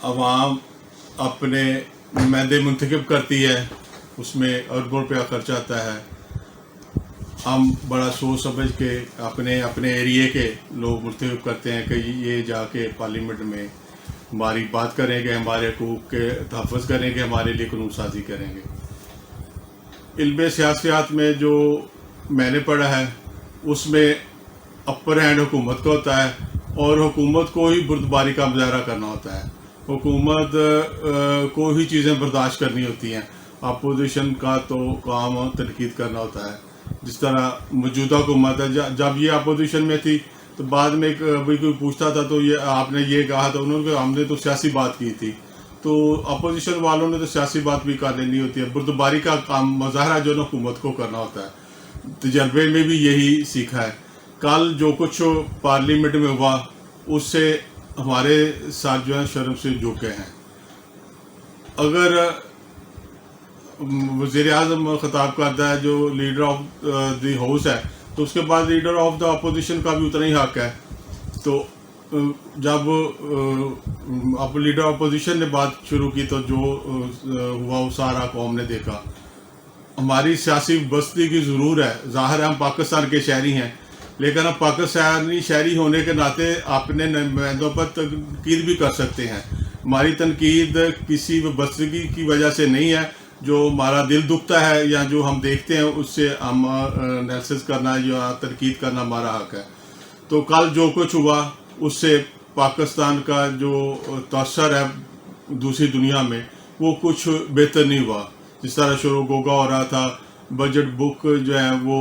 आवाम अपने नुमाइंदे मुंतखब करती है, उसमें अरबों रुपया खर्च आता है। हम बड़ा सोच समझ के अपने अपने एरिए के लोग मुंतखब करते हैं कि ये जाके पार्लियामेंट में हमारी बात करेंगे, हमारे हकूक़ के तहफ़्फ़ुज़ करेंगे, हमारे लिए कानून साजी करेंगे। इल्म सियासत में जो मैंने पढ़ा है उसमें अपर हैंड हुकूमत का होता है और हुकूमत को ही बुर्दबारी का मुजाहरा करना होता है। हुकूमत को ही चीज़ें बर्दाश्त करनी होती हैं। अपोजिशन का तो काम तनकीद करना होता है। जिस तरह मौजूदा हुकूमत है, जब ये अपोजिशन में थी तो बाद में कोई पूछता था तो ये आपने ये कहा था, उन्होंने हमने तो सियासी बात की थी। तो अपोजिशन वालों ने तो सियासी बात भी कर लेनी होती है। बुर्दबारी का काम मुजाहरा जो ना हुकूमत को करना होता है। तजर्बे में भी यही सीखा है। कल जो कुछ पार्लियामेंट में हुआ उससे हमारे साथ जो है शर्म से झुके हैं। अगर वज़ीर आज़म खिताब करता है जो लीडर ऑफ द हाउस है, तो उसके बाद लीडर ऑफ द अपोजिशन का भी उतना ही हक है। तो जब अब लीडर अपोजिशन ने बात शुरू की तो जो हुआ वो सारा कौम ने देखा। हमारी सियासी बस्ती की ज़रूर है, ज़ाहिर है हम पाकिस्तान के शहरी हैं, लेकिन अब पाकिस्तानी शहरी होने के नाते अपने नुमाइंदों पर तनकीद भी कर सकते हैं। हमारी तनकीद किसी बस्तगी की वजह से नहीं है। जो हमारा दिल दुखता है या जो हम देखते हैं उससे हम एनालिसिस करना या तनकीद करना हमारा हक है। तो कल जो कुछ हुआ उससे पाकिस्तान का जो तअस्सुर है दूसरी दुनिया में वो कुछ बेहतर नहीं हुआ। जिस तरह शोर गोगा हो रहा था, बजट बुक जो है वो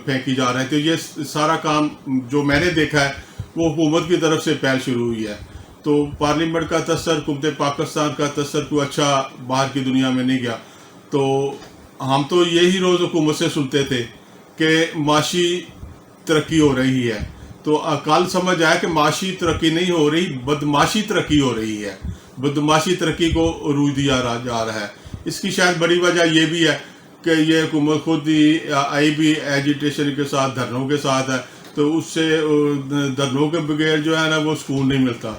फेंकी जा रहे थे, ये सारा काम जो मैंने देखा है वो हुकूमत की तरफ से पहल शुरू हुई है। तो पार्लियामेंट का तअस्सुर, हुकूमत पाकिस्तान का तअस्सुर कोई अच्छा बाहर की दुनिया में नहीं गया। तो हम तो यही रोज़ हुकूमत से सुनते थे कि माशी तरक्की हो रही है। तो कल समझ आया कि माशी तरक्की नहीं हो रही, बदमाशी तरक्की हो रही है। बदमाशी तरक्की को रूज दिया जा रहा है। इसकी शायद बड़ी वजह ये भी है कि ये हुकूमत खुद ही आई भी एजिटेशन के साथ, धरनों के साथ है। तो उससे धरनों के बगैर जो है ना वो सुकून नहीं मिलता।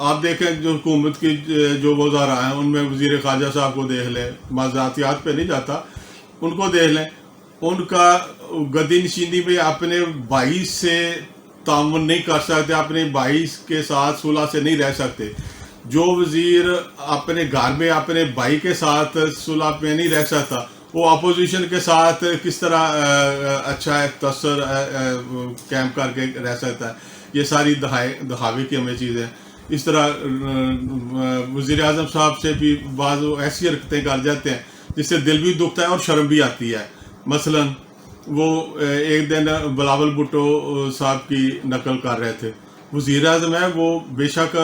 आप देखें जो हुकूमत की जो वज़ारा हैं उनमें वज़ीर ख़ारजा साहब को देख लें, मज़ातियात पे नहीं जाता, उनको देख लें। उनका गद्दी नशीनी में अपने भाई से तामुन नहीं कर सकते, अपने भाई के साथ सुलह से नहीं रह सकते। जो वज़ीर अपने घर में अपने भाई के साथ सुलह में नहीं रह सकता, वो अपोजिशन के साथ किस तरह अच्छा तअस्सुर कैम करके रह सकता है। ये सारी दिखावे की हमें चीज़ें। इस तरह वज़ीर आज़म साहब से भी बाज़ ऐसी हरकतें कर जाते हैं जिससे दिल भी दुखता है और शर्म भी आती है। मसलन वो एक दिन बिलावल भुट्टो साहब की नकल कर रहे थे। वज़ीर आज़म है वो, बेशक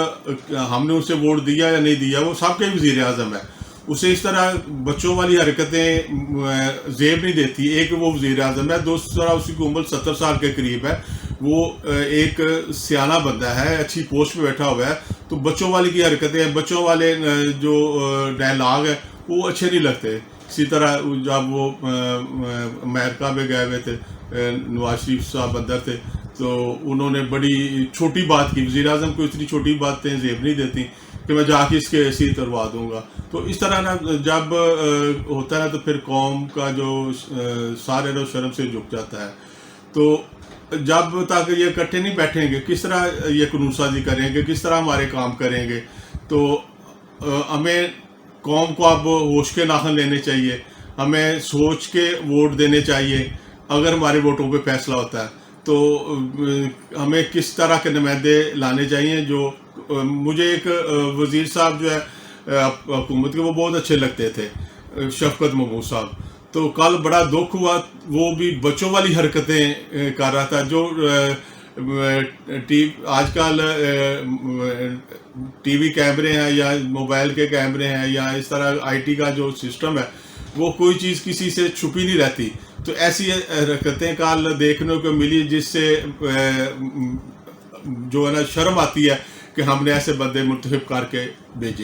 हमने उसे वोट दिया या नहीं दिया, वो सबके वज़ीर आज़म है। उसे इस तरह बच्चों वाली हरकतें जेब नहीं देती। एक वो वज़ीर आज़म है, दूसरा उसकी उम्र 70 साल के करीब है, वो एक सियाना बंदा है, अच्छी पोस्ट पे बैठा हुआ है। तो बच्चों वाली की हरकतें, बच्चों वाले जो डायलॉग है वो अच्छे नहीं लगते। इसी तरह जब वो अमेरिका में गए हुए थे, नवाज शरीफ साहब अंदर थे, तो उन्होंने बड़ी छोटी बात की। वज़ीर आज़म को इतनी छोटी बातें जेब नहीं देती कि मैं जाके इसके ऐसी तरवा दूंगा। तो इस तरह ना जब होता है तो फिर कौम का जो सारे रोज शर्म से झुक जाता है। तो जब तक ये इकट्ठे नहीं बैठेंगे किस तरह ये कानून साजी करेंगे, किस तरह हमारे काम करेंगे। तो हमें कौम को अब होश के नाखन लेने चाहिए, हमें सोच के वोट देने चाहिए। अगर हमारे वोटों पे फैसला होता है तो हमें किस तरह के नुमाइंदे लाने चाहिए। जो मुझे एक वज़ीर साहब जो है हुकूमत के वो बहुत अच्छे लगते थे, शफकत महमूद साहब। तो कल बड़ा दुख हुआ, वो भी बच्चों वाली हरकतें कर रहा था। जो आजकल टीवी कैमरे हैं या मोबाइल के कैमरे हैं या इस तरह आईटी का जो सिस्टम है वो कोई चीज़ किसी से छुपी नहीं रहती। तो ऐसी हरकतें कल देखने को मिली जिससे जो है ना शर्म आती है कि हमने ऐसे बंदे मुंतखब करके भेजे।